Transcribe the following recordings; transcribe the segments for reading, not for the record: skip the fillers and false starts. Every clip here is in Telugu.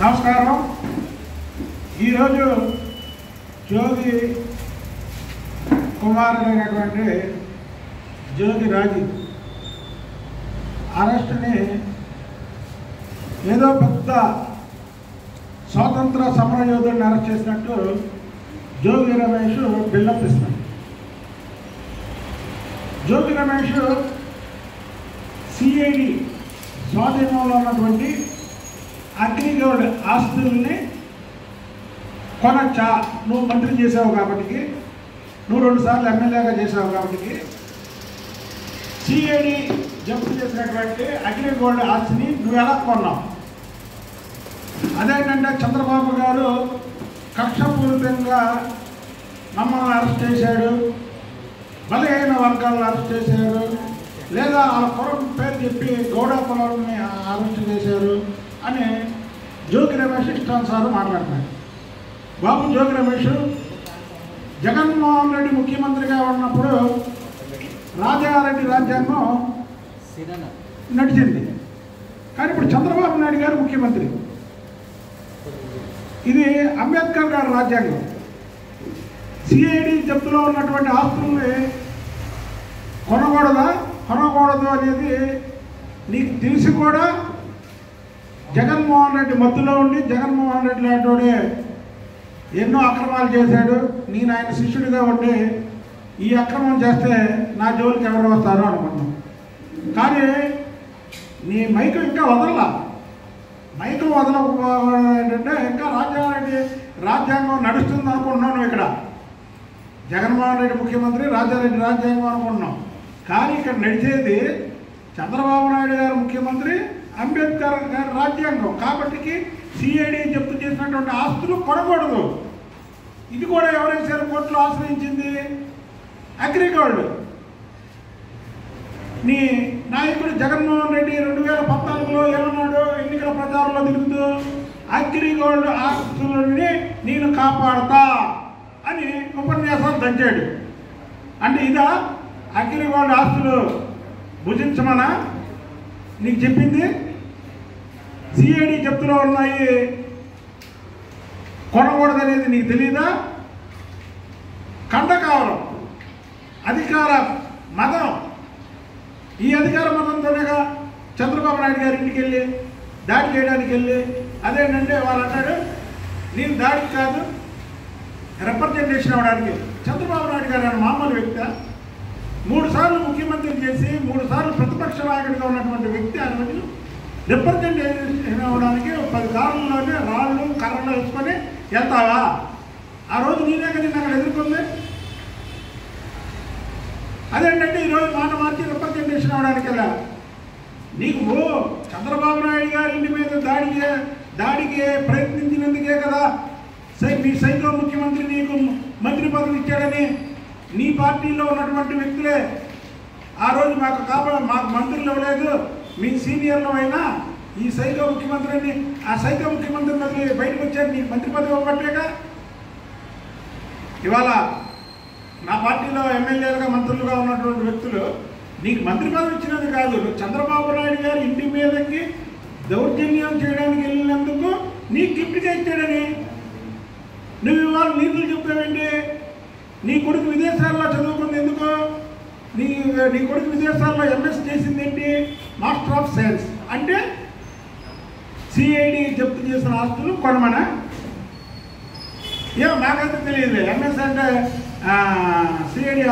నమస్కారం. ఈరోజు జోగి కుమారుడైనటువంటి జోగి రాజీవ్ అరెస్ట్ని ఏదో పెద్ద స్వాతంత్ర సమరయోధుడిని అరెస్ట్ చేసినట్టు జోగి రమేష్ బిల్డప్ ఇస్తున్నాడు. జోగి రమేష్ సిఐడి స్వాధీనంలో ఉన్నటువంటి అగ్రిగోల్డ్ ఆస్తుల్ని కొనచ్చా, నువ్వు మంత్రి చేసావు కాబట్టి, నువ్వు 2 సార్లు ఎమ్మెల్యేగా చేసావు కాబట్టి సిఐడి జప్తు చేసినటువంటి అగ్రిగోల్డ్ ఆస్తిని నువ్వు ఎలా కొన్నావు? అదేంటంటే చంద్రబాబు గారు కక్షపూరితంగా మమ్మల్ని అరెస్ట్ చేశాడు, బలహీన వర్గాలను అరెస్ట్ చేశారు, లేదా వాళ్ళ కులం పేరు చెప్పి గౌడ కులాన్ని అరెస్ట్ చేశారు అని జోగి రమేష్ ఇష్టానుసారం మాట్లాడుతున్నాడు. బాబు జోగి రమేష్ జగన్మోహన్ రెడ్డి ముఖ్యమంత్రిగా ఉన్నప్పుడు రాజారెడ్డి రాజ్యాంగం నడిచింది, కానీ ఇప్పుడు చంద్రబాబు నాయుడు గారు ముఖ్యమంత్రి. ఇది అంబేద్కర్ గారి రాజ్యాంగం. సిఐడి జప్తులో ఉన్నటువంటి ఆస్తుల్ని కొనకూడదు అనేది నీకు తెలిసి కూడా జగన్మోహన్ రెడ్డి మత్తులో ఉండి, జగన్మోహన్ రెడ్డి లాంటి ఎన్నో అక్రమాలు చేశాడు. నేను ఆయన శిష్యుడిగా ఉండి ఈ అక్రమం చేస్తే నా జోలికి ఎవరు వస్తారో అనుకున్నాను. కానీ నీ మైకు ఇంకా వదలలా. మైకు ఏంటంటే ఇంకా రాజారెడ్డి రాజ్యాంగం నడుస్తుంది అనుకుంటున్నావు నువ్వు. ఇక్కడ జగన్మోహన్ రెడ్డి ముఖ్యమంత్రి, రాజారెడ్డి రాజ్యాంగం అనుకుంటున్నాం. కానీ ఇక్కడ నడిచేది చంద్రబాబు నాయుడు గారు ముఖ్యమంత్రి, అంబేద్కర్ గారి రాజ్యాంగం. కాబట్టి సిఐడి జప్తు చేసినటువంటి ఆస్తులు కొనకూడదు. ఇది కూడా ఎవరైనా కోర్టులో ఆశ్రయించింది అగ్రిగోల్డ్. నీ నాయకుడు జగన్మోహన్ రెడ్డి 2014లో ఏమన్నాడు? ఎన్నికల ప్రచారంలో తిరుగుతూ అగ్రిగోల్డ్ ఆస్తులని నేను కాపాడుతా అని ఉపన్యాసాలు దంచాడు. అంటే ఇదా అగ్రిగోల్డ్ ఆస్తులు భుజించమనా నీకు చెప్పింది? సిఐడి జప్తులో ఉన్నాయి, కొనకూడదనేది నీకు తెలియదా? కండకావరం అధికార మతం. ఈ అధికార మతంతోనేగా చంద్రబాబు నాయుడు గారి ఇంటికి వెళ్ళి దాడి చేయడానికి వెళ్ళి, అదేంటంటే వాళ్ళు అన్నాడు నేను దాడికి కాదు రిప్రజెంటేషన్ అవ్వడానికి. చంద్రబాబు నాయుడు గారు ఆయన మామూలు వ్యక్తి, 3 సార్లు ముఖ్యమంత్రి చేసి 3 సార్లు ప్రతిపక్ష నాయకుడిగా ఉన్నటువంటి వ్యక్తి ఆయన రోజు రిప్రజెంటేషన్ అవ్వడానికి 10 కార్లలోనే రాళ్ళు కర్రలు వేసుకొని వెళ్తావా? ఆ రోజు నేనే కదా నిన్ను అక్కడ ఎదుర్కొంది. అదేంటంటే ఈరోజు మాట మార్చి రిప్రజెంటేషన్ అవ్వడానికి వెళ్ళా. నీకు చంద్రబాబు నాయుడు గారి ఇంటి మీద దాడికి ప్రయత్నించినందుకే కదా మీ సైకో ముఖ్యమంత్రి నీకు మంత్రి పదవి ఇచ్చాడని నీ పార్టీలో ఉన్నటువంటి వ్యక్తులే ఆ రోజు మాకు మంత్రులు ఇవ్వలేదు, మీ సీనియర్లు అయినా ఈ సైకో ముఖ్యమంత్రిని, ఆ సైకో ముఖ్యమంత్రి మళ్ళీ బయటకు వచ్చారు, నీకు మంత్రి పదవి ఇవ్వట్లేగా. ఇవాళ నా పార్టీలో ఎమ్మెల్యేలుగా మంత్రులుగా ఉన్నటువంటి వ్యక్తులు నీకు మంత్రి పదవి ఇచ్చినది కాదు, చంద్రబాబు నాయుడు గారి ఇంటి మీదకి దౌర్జన్యం చేయడానికి వెళ్ళినందుకు నీకు గిఫ్ట్గా ఇచ్చాడని నువ్వు ఇవాళ నీతులు చెప్తావేంటి? నీ కొడుకు విదేశాల్లో చదువుకుంది ఎందుకు? నీ కొడుకు విదేశాల్లో ఎంఎస్ చేసింది ఏంటి? Master of science. అంటే సిఐడి జప్తు చేసిన ఆస్తులు కొనమనా? ఏమో నాకైతే తెలియదు. ఎంఎస్ అంటే సిఐడి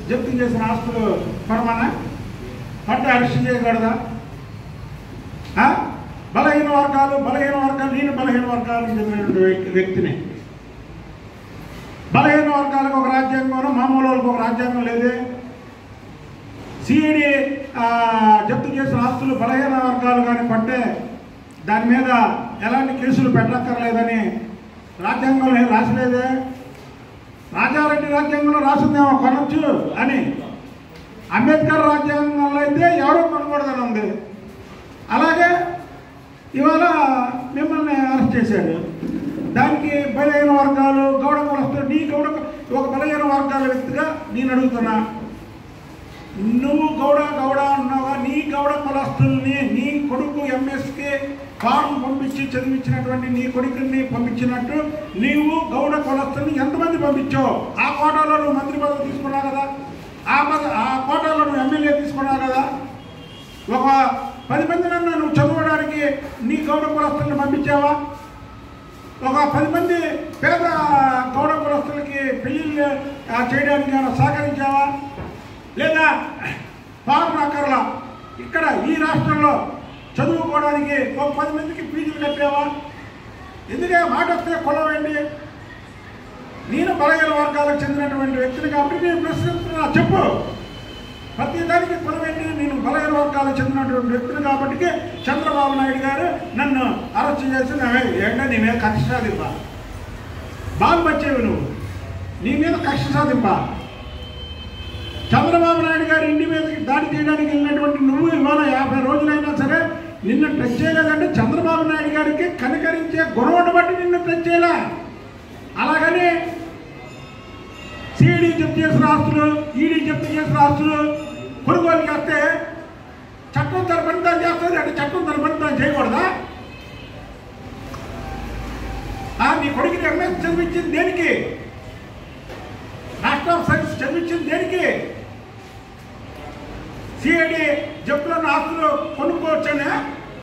జప్తు చేసిన ఆస్తులు కొనమనా? అంటే అరెస్ట్ చేయకూడదా? బలహీన వర్గాలు నేను బలహీన వర్గాలకు చెందినటువంటి వ్యక్తిని. బలహీన వర్గాలకు ఒక రాజ్యాంగం, మామూలు వాళ్ళకి ఒక రాజ్యాంగం లేదే. సిఐడి జప్తు చేసిన ఆస్తులు బలహీన వర్గాలు కానీ పట్టే దాని మీద ఎలాంటి కేసులు పెట్టక్కర్లేదని రాజ్యాంగంలో ఏం రాసలేదే. రాజారెడ్డి రాజ్యాంగంలో రాసిందేమో కొనొచ్చు అని, అంబేద్కర్ రాజ్యాంగంలో అయితే ఎవరో కొనకూడదని ఉంది. అలాగే ఇవాళ మిమ్మల్ని అరెస్ట్ చేశాడు. దానికి బలహీన వర్గాలు గౌడ కులస్తులు, నీ ఒక బలహీన వర్గాల వ్యక్తిగా నేను అడుగుతున్నా, నువ్వు గౌడ అన్నావా? నీ గౌడ కులస్తుల్ని నీ కొడుకు ఎంఎస్కి ఫారం పంపించి చదివించినటువంటి నీ కొడుకుని పంపించినట్టు నీవు గౌడ కులస్తుల్ని ఎంతమంది పంపించావు? ఆ కోటాలో నువ్వు మంత్రి పదవి తీసుకున్నావు కదా, ఆ కోటాలో నువ్వు ఎమ్మెల్యే తీసుకున్నావు కదా. ఒక 10 మందినన్నా నువ్వు చదవడానికి నీ గౌడ కులస్తుల్ని పంపించావా? ఒక 10 మంది పేద గౌడ కులస్తులకి పెళ్ళిళ్ళు చేయడానికి ఏమైనా సహకరించావా? లేదా ఫారం అక్కర్లా ఇక్కడ ఈ రాష్ట్రంలో చదువుకోవడానికి ఒక 10 మందికి ఫీజులు కట్టావా? ఎందుకే మాట వస్తే కులం ఏంటి? నేను బలహీన వర్గాలకు చెందినటువంటి వ్యక్తిని కాబట్టి నేను ప్రశ్నిస్తున్నా, చెప్పు. ప్రతి దానికి కులం ఏంటి? నేను బలహీన వర్గాలకు చెందినటువంటి వ్యక్తిని కాబట్టి చంద్రబాబు నాయుడు గారు నన్ను అరెస్ట్ చేసి ఏంటంటే నీ మీద కక్ష సాధింపా, బాగా వచ్చేవి నువ్వు, నీ మీద కక్ష సాధింపా. చంద్రబాబు నాయుడు గారు ఇంటి మీదకి దాడి చేయడానికి వెళ్ళినటువంటి నువ్వు ఇవాళ 50 రోజులైనా సరే నిన్ను టచ్ చేయలేదంటే చంద్రబాబు నాయుడు గారికి కనికరించే గుణవను బట్టి నిన్ను టచ్ చేయలే. అలాగని సిఐడి జప్తు చేసిన ఆస్తులు, ఈడీ జప్తు చేసిన ఆస్తులు కొనుగోలు చేస్తే చట్టం తన పని తాను చేస్తుంది అంటే చట్టం తన పని తాను చేయకూడదా? నీ కొడుకుని ఎంఎస్ చదివించింది దేనికి? మాస్టర్ ఆఫ్ సైన్స్ చదివించింది దేనికి? సిఐడి జప్తులను ఆస్తులు కొనుక్కోవచ్చనే